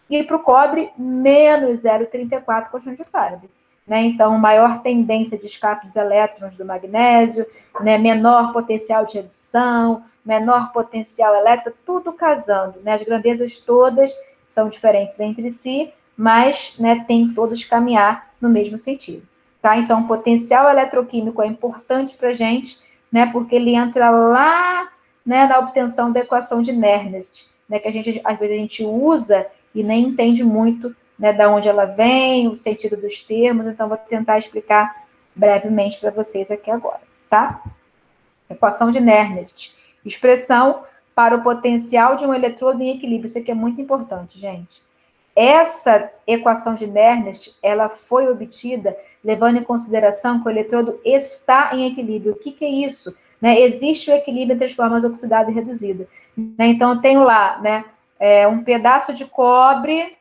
e para o cobre, menos 0,34 constante de Faraday. Né? Então, maior tendência de escape dos elétrons do magnésio, né, menor potencial de redução, menor potencial elétrico, tudo casando. Né? As grandezas todas são diferentes entre si, mas, né, tem todos caminhar no mesmo sentido. Tá? Então, o potencial eletroquímico é importante para a gente, né, porque ele entra lá, né, na obtenção da equação de Nernst, né, que às vezes a gente usa e nem entende muito, né, da onde ela vem, o sentido dos termos, então vou tentar explicar brevemente para vocês aqui agora, tá? Equação de Nernst, expressão para o potencial de um eletrodo em equilíbrio, isso aqui é muito importante, gente. Essa equação de Nernst, ela foi obtida levando em consideração que o eletrodo está em equilíbrio. O que é isso? Né? Existe o equilíbrio entre as formas oxidada e reduzida. Né? Então, eu tenho lá, né, um pedaço de cobre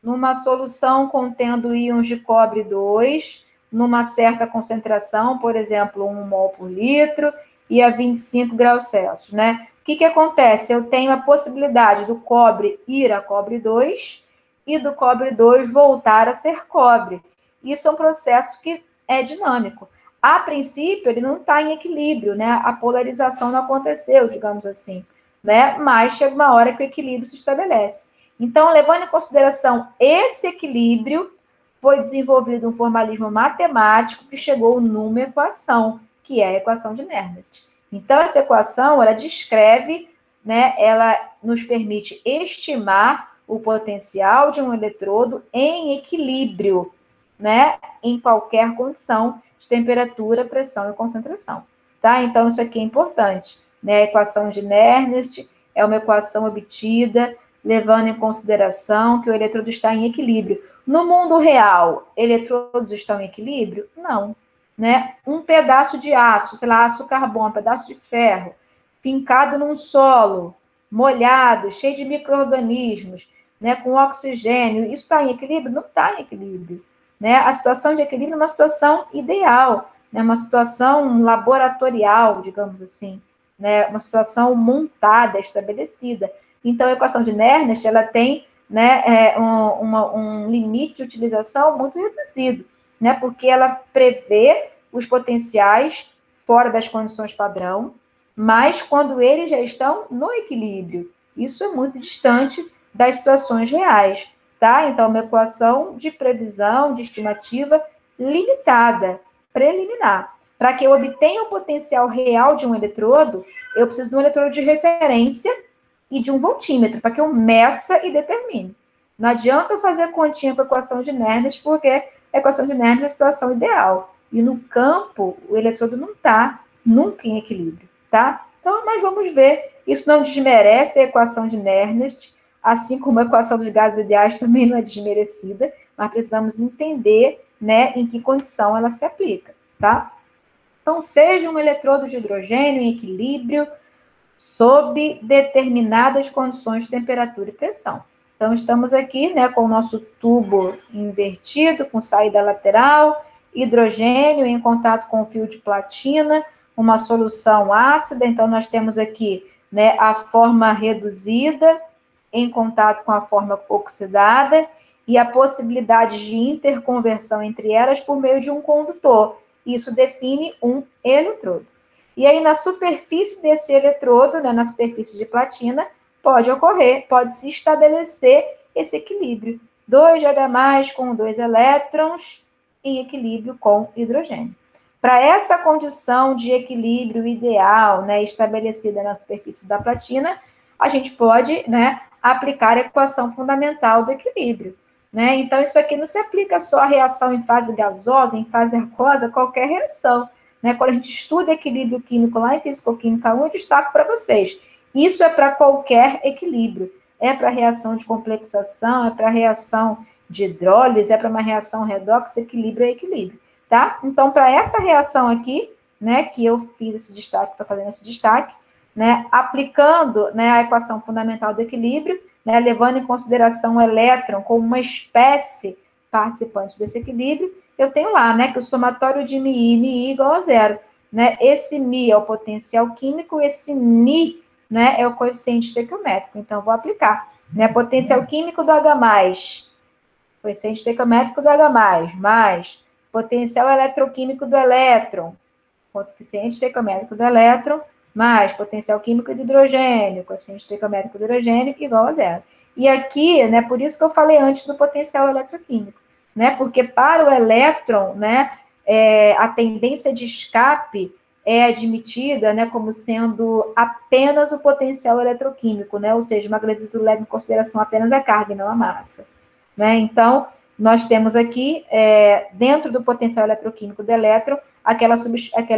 numa solução contendo íons de cobre 2, numa certa concentração, por exemplo, 1 mol por litro, e a 25 graus Celsius, né? O que acontece? Eu tenho a possibilidade do cobre ir a cobre 2 e do cobre 2 voltar a ser cobre. Isso é um processo que é dinâmico. A princípio, ele não está em equilíbrio, né? A polarização não aconteceu, digamos assim, né? Mas chega uma hora que o equilíbrio se estabelece. Então, levando em consideração esse equilíbrio, foi desenvolvido um formalismo matemático que chegou numa equação, que é a equação de Nernst. Então, essa equação, ela descreve, né, ela nos permite estimar o potencial de um eletrodo em equilíbrio, né, em qualquer condição de temperatura, pressão e concentração. Tá? Então, isso aqui é importante. Né? A equação de Nernst é uma equação obtida levando em consideração que o eletrodo está em equilíbrio. No mundo real, eletrodos estão em equilíbrio? Não. Né? Um pedaço de aço, sei lá, aço carbono, um pedaço de ferro, fincado num solo, molhado, cheio de micro-organismos, né, com oxigênio, isso está em equilíbrio? Não está em equilíbrio. Né? A situação de equilíbrio é uma situação ideal, né? Uma situação laboratorial, digamos assim, né? Uma situação montada, estabelecida. Então, a equação de Nernst, ela tem, né, um limite de utilização muito reduzido, né, porque ela prevê os potenciais fora das condições padrão, mas quando eles já estão no equilíbrio. Isso é muito distante das situações reais, tá? Então, uma equação de previsão, de estimativa limitada, preliminar. Para que eu obtenha o potencial real de um eletrodo, eu preciso de um eletrodo de referência e de um voltímetro, para que eu meça e determine. Não adianta eu fazer continha com a equação de Nernst, porque a equação de Nernst é a situação ideal. E no campo, o eletrodo não está nunca em equilíbrio, tá? Então, mas vamos ver. Isso não desmerece a equação de Nernst, assim como a equação dos gases ideais também não é desmerecida, mas precisamos entender, né, em que condição ela se aplica, tá? Então, seja um eletrodo de hidrogênio em equilíbrio sob determinadas condições de temperatura e pressão. Então, estamos aqui, né, com o nosso tubo invertido, com saída lateral, hidrogênio em contato com o fio de platina, uma solução ácida. Então, nós temos aqui, né, a forma reduzida em contato com a forma oxidada e a possibilidade de interconversão entre elas por meio de um condutor. Isso define um eletrodo. E aí, na superfície desse eletrodo, né, na superfície de platina, pode se estabelecer esse equilíbrio. 2H+, com 2 elétrons, em equilíbrio com hidrogênio. Para essa condição de equilíbrio ideal, né, estabelecida na superfície da platina, a gente pode, né, aplicar a equação fundamental do equilíbrio. Né? Então, isso aqui não se aplica só à reação em fase gasosa, em fase aquosa, qualquer reação. Né? Quando a gente estuda equilíbrio químico lá em Físico-Química 1, eu destaco para vocês. Isso é para qualquer equilíbrio. É para reação de complexação, é para reação de hidrólise, é para uma reação redox, equilíbrio é equilíbrio. Tá? Então, para essa reação aqui, né, que eu fiz esse destaque, estou fazendo esse destaque, né, aplicando, né, a equação fundamental do equilíbrio, né, levando em consideração o elétron como uma espécie participante desse equilíbrio, eu tenho lá, né, que o somatório de Mi e Ni igual a zero. Né? Esse Mi é o potencial químico, esse Ni, né, é o coeficiente estequiométrico. Então, vou aplicar. Né? Potencial químico do H+, coeficiente estequiométrico do H+, mais potencial eletroquímico do elétron, coeficiente estequiométrico do elétron, mais potencial químico do hidrogênio, coeficiente estequiométrico do hidrogênio, igual a zero. E aqui, né, por isso que eu falei antes do potencial eletroquímico, né, porque para o elétron, né, a tendência de escape é admitida, né, como sendo apenas o potencial eletroquímico, né, ou seja, uma gradiente leva em consideração apenas a carga e não a massa. Né? Então, nós temos aqui, dentro do potencial eletroquímico do elétron, aquela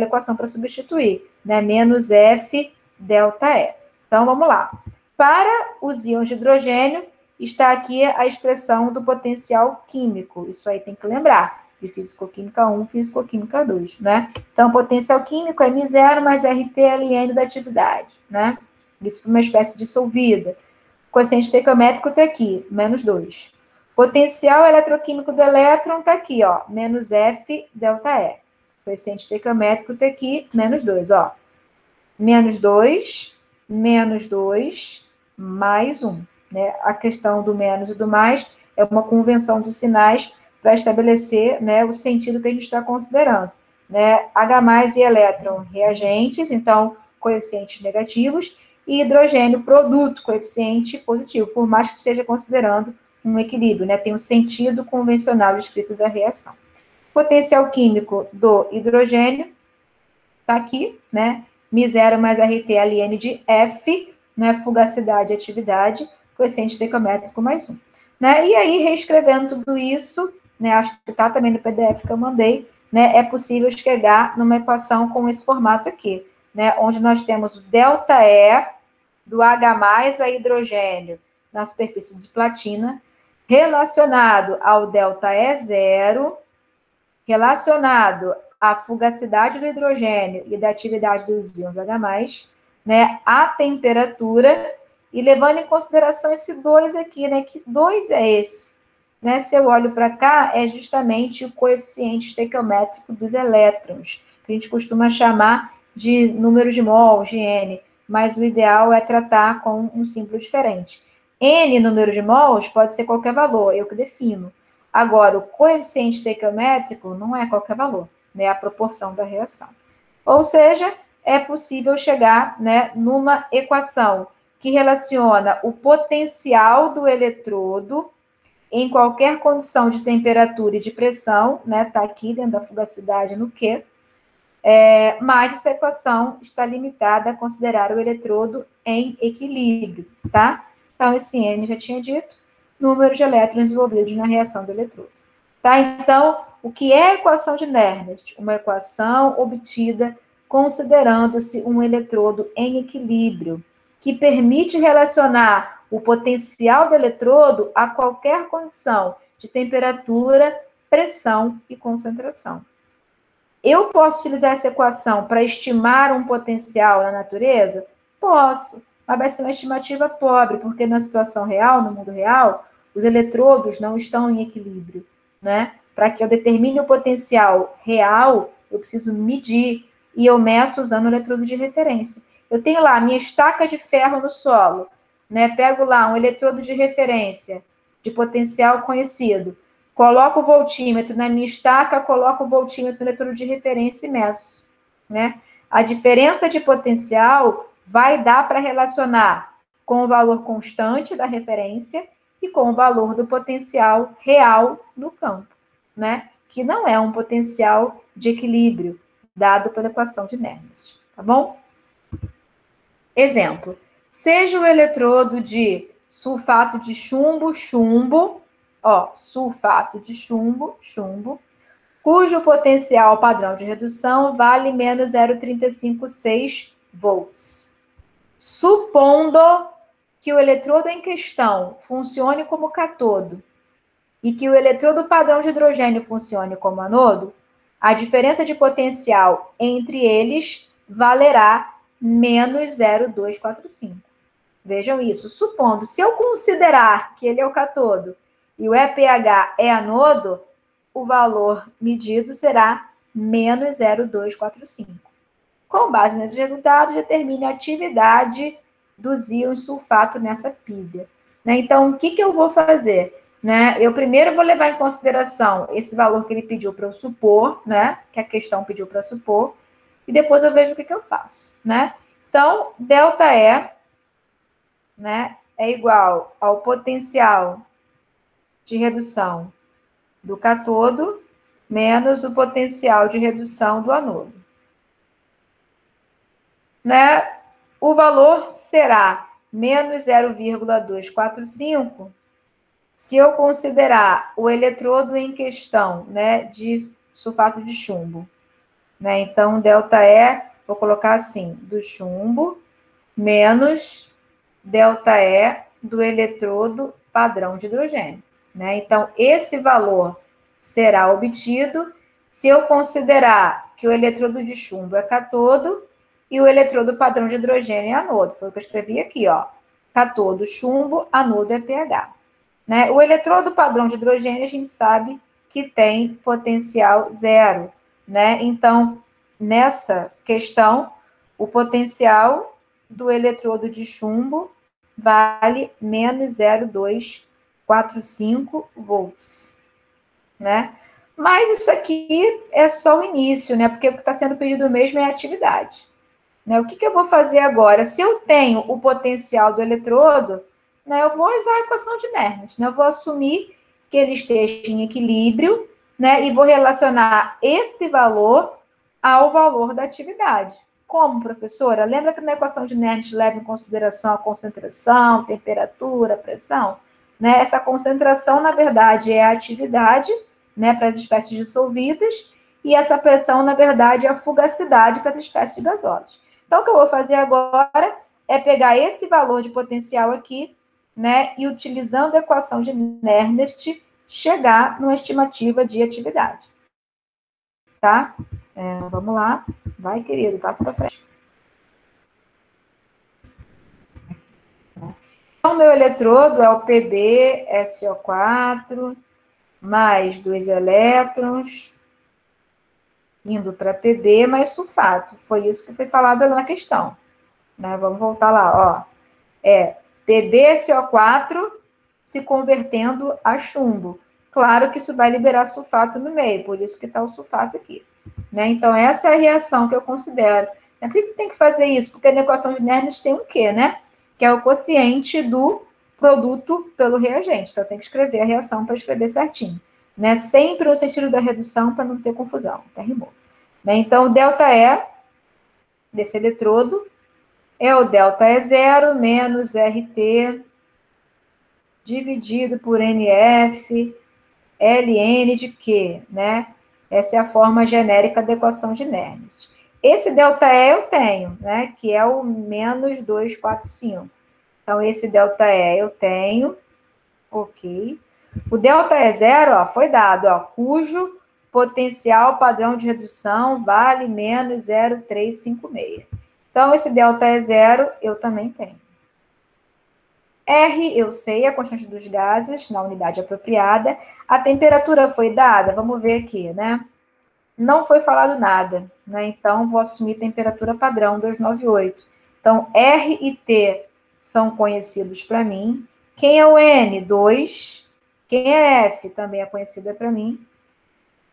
equação para substituir, né? Menos F delta E. Então, vamos lá. Para os íons de hidrogênio, está aqui a expressão do potencial químico. Isso aí tem que lembrar, de Físico-Química 1, Físico-Química 2, né? Então, potencial químico é M0 mais RT-LN da atividade, né? Isso para uma espécie dissolvida. O coeficiente estequiométrico está aqui, menos 2. Potencial eletroquímico do elétron está aqui, ó, menos F delta E. O coeficiente estequiométrico está aqui, menos 2, ó. Menos 2, mais 1. Né? A questão do menos e do mais é uma convenção de sinais para estabelecer, né, o sentido que a gente está considerando. Né? H+ e elétron, reagentes, então, coeficientes negativos, e hidrogênio, produto, coeficiente positivo, por mais que esteja considerando um equilíbrio, né? Tem um sentido convencional escrito da reação. Potencial químico do hidrogênio está aqui, né? Mi0 mais RT-LN de F, né? Fugacidade e atividade, coeficiente estequiométrico mais 1. Né? E aí, reescrevendo tudo isso, né? Acho que está também no PDF que eu mandei, né? É possível chegar numa equação com esse formato aqui, né? Onde nós temos o ΔE do H+ a hidrogênio na superfície de platina, relacionado ao ΔE0, relacionado à fugacidade do hidrogênio e da atividade dos íons H+, né, a temperatura, e levando em consideração esse 2 aqui, né, que 2 é esse? Né, se eu olho para cá, é justamente o coeficiente estequiométrico dos elétrons, que a gente costuma chamar de número de mols, de N, mas o ideal é tratar com um símbolo diferente. N, número de mols, pode ser qualquer valor, eu que defino. Agora, o coeficiente estequiométrico não é qualquer valor, né? É a proporção da reação. Ou seja, é possível chegar, né, numa equação que relaciona o potencial do eletrodo em qualquer condição de temperatura e de pressão, né? Está aqui dentro da fugacidade no Q. Mas essa equação está limitada a considerar o eletrodo em equilíbrio, tá? Então, esse N já tinha dito, número de elétrons envolvidos na reação do eletrodo. Tá? Então, o que é a equação de Nernst? Uma equação obtida considerando-se um eletrodo em equilíbrio, que permite relacionar o potencial do eletrodo a qualquer condição de temperatura, pressão e concentração. Eu posso utilizar essa equação para estimar um potencial na natureza? Posso, mas vai ser uma estimativa pobre, porque na situação real, no mundo real, os eletrodos não estão em equilíbrio, né? Para que eu determine o potencial real, eu preciso medir, e eu meço usando o eletrodo de referência. Eu tenho lá a minha estaca de ferro no solo, né? Pego lá um eletrodo de referência, de potencial conhecido, coloco o voltímetro na minha estaca, coloco o voltímetro no eletrodo de referência e meço, né? A diferença de potencial vai dar para relacionar com o valor constante da referência e com o valor do potencial real no campo, né? Que não é um potencial de equilíbrio dado pela equação de Nernst, tá bom? Exemplo, seja o eletrodo de sulfato de chumbo, sulfato de chumbo, cujo potencial padrão de redução vale menos 0,356 volts. Supondo que o eletrodo em questão funcione como catodo e que o eletrodo padrão de hidrogênio funcione como anodo, a diferença de potencial entre eles valerá menos 0,245. Vejam isso. Supondo, se eu considerar que ele é o catodo e o EPH é anodo, o valor medido será menos 0,245. Com base nesses resultados, determine a atividade dos íons sulfato nessa pilha. Né? Então, o que eu vou fazer? Né? Eu primeiro vou levar em consideração esse valor que ele pediu para eu supor, né? Que a questão pediu para supor, e depois eu vejo o que eu faço. Né? Então, ΔE, né, é igual ao potencial de redução do catodo menos o potencial de redução do anodo. Né? O valor será menos 0,245 se eu considerar o eletrodo em questão, né, de sulfato de chumbo. Né? Então, ΔE, vou colocar assim, do chumbo menos ΔE do eletrodo padrão de hidrogênio. Né? Então, esse valor será obtido se eu considerar que o eletrodo de chumbo é catodo e o eletrodo padrão de hidrogênio é anodo. Foi o que eu escrevi aqui, ó. Catodo, chumbo, anodo, EPH. Né? O eletrodo padrão de hidrogênio, a gente sabe que tem potencial zero. Né? Então, nessa questão, o potencial do eletrodo de chumbo vale menos 0,245 volts. Né? Mas isso aqui é só o início, né? Porque o que está sendo pedido mesmo é a atividade. Né? O que eu vou fazer agora? Se eu tenho o potencial do eletrodo, né, eu vou usar a equação de Nernst. Né? Eu vou assumir que ele esteja em equilíbrio, né, e vou relacionar esse valor ao valor da atividade. Como, professora? Lembra que na equação de Nernst leva em consideração a concentração, temperatura, pressão? Né? Essa concentração, na verdade, é a atividade, né, para as espécies dissolvidas, e essa pressão, na verdade, é a fugacidade para as espécies gasosas. Então, o que eu vou fazer agora é pegar esse valor de potencial aqui, né, e utilizando a equação de Nernst, chegar numa estimativa de atividade. Tá? Vamos lá. Vai, querido, passa para frente. Então, o meu eletrodo é o PbSO4, mais 2 elétrons, indo para Pb mais sulfato. Foi isso que foi falado na questão. Né? Vamos voltar lá, ó. PbSO4 se convertendo a chumbo. Claro que isso vai liberar sulfato no meio, por isso que está o sulfato aqui. Né? Então, essa é a reação que eu considero. Por que tem que fazer isso? Porque na equação de Nernst tem o quê, né? Que é o quociente do produto pelo reagente. Então, tem que escrever a reação para escrever certinho. Né? Sempre no sentido da redução, para não ter confusão. Até rimou. Né? Então, o ΔE desse eletrodo é o ΔE0 menos RT dividido por NF, LN de Q, né? Essa é a forma genérica da equação de Nernst. Esse ΔE eu tenho, né? Que é o menos 245. Então, esse ΔE eu tenho. Ok. O ΔE0, ó, foi dado, ó, cujo potencial padrão de redução vale menos 0,356. Então, esse ΔE0 eu também tenho. R, eu sei, a constante dos gases na unidade apropriada. A temperatura foi dada, vamos ver aqui, né? Não foi falado nada, né? Então, vou assumir temperatura padrão 298. Então, R e T são conhecidos para mim. Quem é o N? 2. Quem é F? Também é conhecida para mim.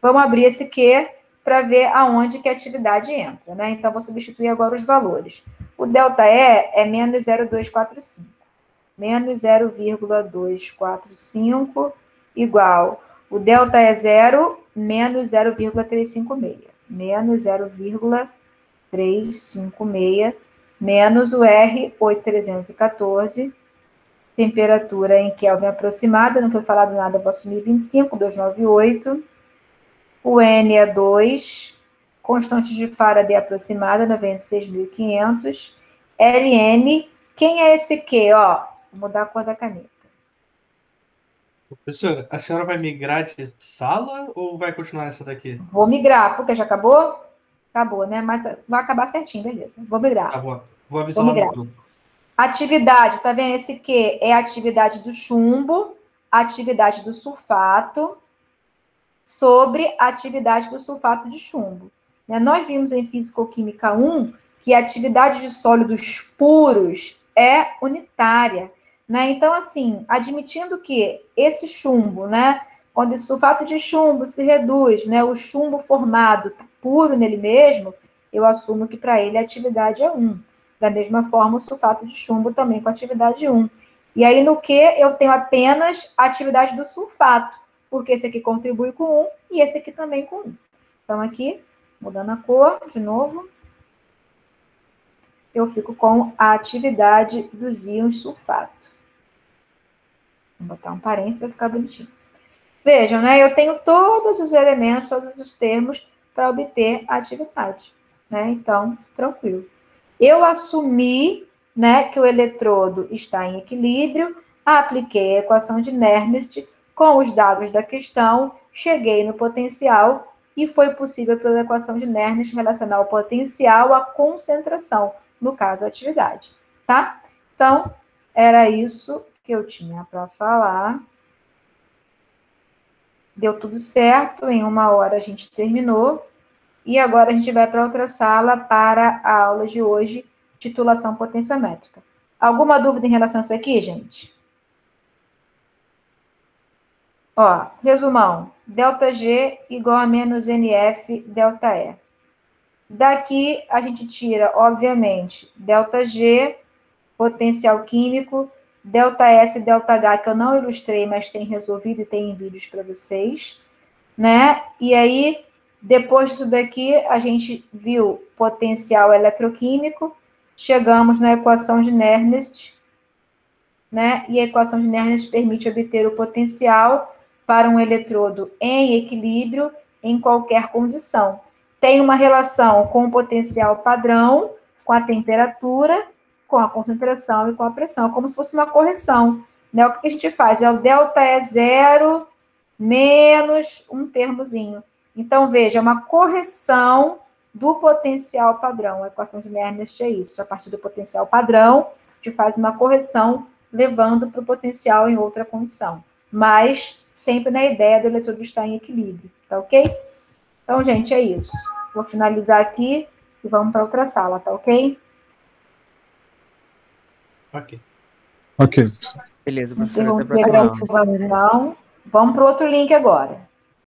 Vamos abrir esse Q para ver aonde que a atividade entra, né? Então, vou substituir agora os valores. O ΔE é menos 0,245. Menos 0,245 igual. O ΔE0 menos 0,356. Menos 0,356 menos o R, 8,314. Temperatura em Kelvin aproximada, não foi falado nada, vou assumir 25, 298. O N é 2. Constante de Faraday aproximada, 96.500. Ln, quem é esse Q? Ó, vou mudar a cor da caneta. Professora, a senhora vai migrar de sala ou vai continuar essa daqui? Vou migrar, porque já acabou? Acabou, né? Mas vai acabar certinho, beleza. Vou migrar. Tá bom. Vou avisar lá no grupo. Atividade, tá vendo? Esse Q é a atividade do chumbo, atividade do sulfato, sobre a atividade do sulfato de chumbo. Né? Nós vimos em Físico-Química 1 que a atividade de sólidos puros é unitária. Né? Então, assim, admitindo que esse chumbo, né, quando esse sulfato de chumbo se reduz, né, o chumbo formado puro nele mesmo, eu assumo que para ele a atividade é 1. Da mesma forma, o sulfato de chumbo também com atividade 1. E aí, no que eu tenho apenas a atividade do sulfato, porque esse aqui contribui com 1 e esse aqui também com 1. Então, aqui, mudando a cor de novo, eu fico com a atividade dos íons sulfato. Vou botar um parênteses, vai ficar bonitinho. Vejam, né? Eu tenho todos os elementos, todos os termos para obter a atividade. Né? Então, tranquilo. Eu assumi, né, que o eletrodo está em equilíbrio, apliquei a equação de Nernst com os dados da questão, cheguei no potencial e foi possível, pela equação de Nernst, relacionar o potencial à concentração, no caso, a atividade. Tá? Então, era isso que eu tinha para falar. Deu tudo certo, em 1 hora a gente terminou. E agora a gente vai para outra sala para a aula de hoje, titulação potenciométrica. Alguma dúvida em relação a isso aqui, gente? Ó, resumão. ΔG igual a menos NF ΔE. Daqui a gente tira, obviamente, ΔG, potencial químico, ΔS e ΔH, que eu não ilustrei, mas tem resolvido e tem em vídeos para vocês, né? E aí, depois disso daqui, a gente viu potencial eletroquímico, chegamos na equação de Nernst, né? E a equação de Nernst permite obter o potencial para um eletrodo em equilíbrio em qualquer condição. Tem uma relação com o potencial padrão, com a temperatura, com a concentração e com a pressão, como se fosse uma correção. Né? O que a gente faz? É o ΔE0 menos um termozinho. Então, veja, é uma correção do potencial padrão. A equação de Nernst é isso. A partir do potencial padrão, a gente faz uma correção levando para o potencial em outra condição. Mas sempre na ideia do eletrodo estar em equilíbrio. Tá ok? Então, gente, é isso. Vou finalizar aqui e vamos para outra sala, tá ok? Ok. Beleza, professora. Interromper a gravação. Vamos para o outro link agora.